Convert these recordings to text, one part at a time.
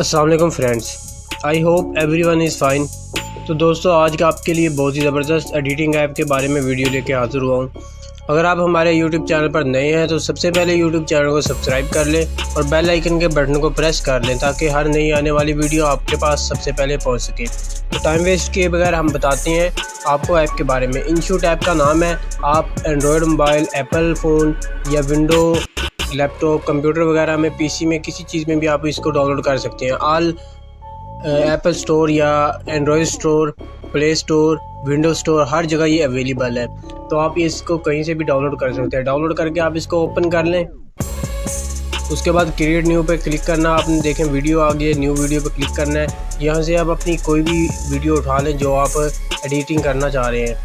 अस्सलाम वालेकुम friends, I hope everyone is fine. तो दोस्तों, आज का आपके लिए बहुत ही ज़बरदस्त एडिटिंग ऐप के बारे में वीडियो लेके हाज़िर हुआ हूँ। अगर आप हमारे यूट्यूब चैनल पर नए हैं तो सबसे पहले यूट्यूब चैनल को सब्सक्राइब कर लें और बेल आइकन के बटन को प्रेस कर लें ताकि हर नई आने वाली वीडियो आपके पास सबसे पहले पहुँच सके। तो टाइम वेस्ट किए बगैर हम बताते हैं आपको ऐप के बारे में। इनशूट ऐप का नाम है। आप एंड्रॉयड मोबाइल, एप्पल फ़ोन या विंडो लैपटॉप, कंप्यूटर वगैरह में, पीसी में, किसी चीज़ में भी आप इसको डाउनलोड कर सकते हैं। ऑल एप्पल स्टोर या Android store, play store, window store, हर जगह ये अवेलेबल है। तो आप इसको कहीं से भी डाउनलोड कर सकते हैं। डाउनलोड करके आप इसको ओपन कर लें। उसके बाद क्रिएट न्यू पे क्लिक करना। आपने देखें वीडियो आ गई है, न्यू वीडियो पे क्लिक करना है। यहाँ से आप अपनी कोई भी वीडियो उठा लें जो आप एडिटिंग करना चाह रहे हैं।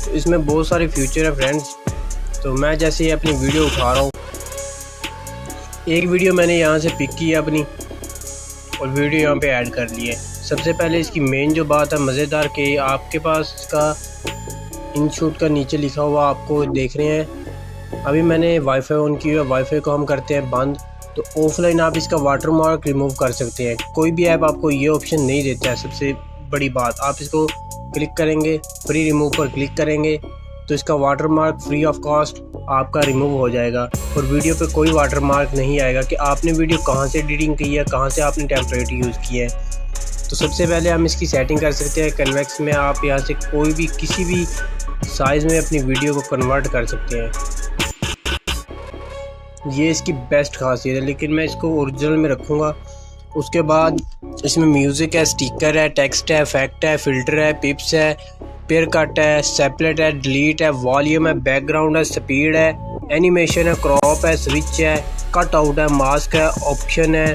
तो इसमें बहुत सारे फीचर है फ्रेंड्स। तो मैं जैसे ही अपनी वीडियो उठा रहा हूँ, एक वीडियो मैंने यहाँ से पिक की है अपनी और वीडियो यहाँ पे ऐड कर ली है। सबसे पहले इसकी मेन जो बात है मज़ेदार कि आपके पास इसका इनशूट का नीचे लिखा हुआ आपको देख रहे हैं। अभी मैंने वाईफाई ऑन की हुई है, वाईफाई को हम करते हैं बंद। तो ऑफलाइन आप इसका वाटरमार्क रिमूव कर सकते हैं। कोई भी ऐप आपको ये ऑप्शन नहीं देता है। सबसे बड़ी बात, आप इसको क्लिक करेंगे, फ्री रिमूव पर क्लिक करेंगे तो इसका वाटरमार्क फ्री ऑफ कॉस्ट आपका रिमूव हो जाएगा और वीडियो पे कोई वाटरमार्क नहीं आएगा कि आपने वीडियो कहाँ से एडिटिंग की है, कहाँ से आपने टेम्पलेट यूज़ किया है। तो सबसे पहले हम इसकी सेटिंग कर सकते हैं। कन्वेक्स में आप यहाँ से कोई भी किसी भी साइज़ में अपनी वीडियो को कन्वर्ट कर सकते हैं। ये इसकी बेस्ट खासियत है, लेकिन मैं इसको ओरिजिनल में रखूँगा। उसके बाद इसमें म्यूज़िक है, स्टिकर है, टेक्स्ट है, इफेक्ट है, फ़िल्टर है, पिप्स है, पेयर कट है, सेपरेट है, डिलीट है, वॉल्यूम है, बैकग्राउंड है, स्पीड है, एनिमेशन है, क्रॉप है, स्विच है, कट आउट है, मास्क है, ऑप्शन है।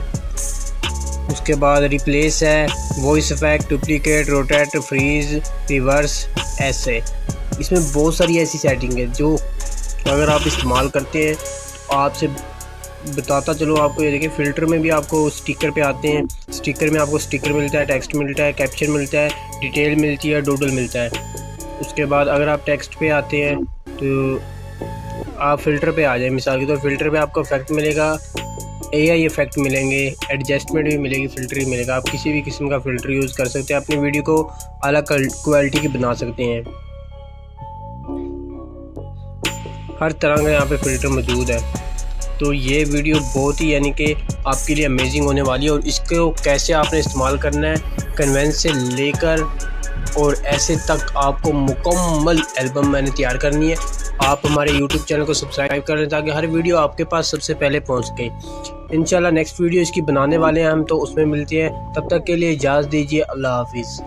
उसके बाद रिप्लेस है, voice effect, duplicate, rotate, freeze, reverse, ऐसे। इसमें बहुत सारी ऐसी सेटिंग है जो अगर आप इस्तेमाल करते हैं तो आपसे बताता चलो आपको। ये देखिए, फ़िल्टर में भी आपको स्टिकर पे आते हैं। स्टिकर में आपको स्टिकर मिलता है, टेक्स्ट मिलता है, कैप्शन मिलता है, डिटेल मिलती है, डूडल मिलता है। उसके बाद अगर आप टेक्स्ट पे आते हैं तो आप फ़िल्टर पे आ जाए। मिसाल के तौर फ़िल्टर पे आपको इफेक्ट मिलेगा, AI इफेक्ट मिलेंगे, एडजस्टमेंट भी मिलेगी, फ़िल्टर भी मिलेगा। आप किसी भी किस्म का फ़िल्टर यूज़ कर सकते हैं, अपनी वीडियो को अलग क्वालिटी की बना सकते हैं। हर तरह का यहाँ पे फ़िल्टर मौजूद है। तो ये वीडियो बहुत ही यानी कि आपके लिए अमेजिंग होने वाली है। और इसको कैसे आपने इस्तेमाल करना है, कन्वेंस से लेकर और ऐसे तक आपको मुकम्मल एल्बम मैंने तैयार करनी है। आप हमारे YouTube चैनल को सब्सक्राइब कर लें ताकि हर वीडियो आपके पास सबसे पहले पहुंच सके। इंशाल्लाह नेक्स्ट वीडियो इसकी बनाने वाले हैं हम, तो उसमें मिलते हैं। तब तक के लिए इजाज़त दीजिए। अल्लाह हाफिज़।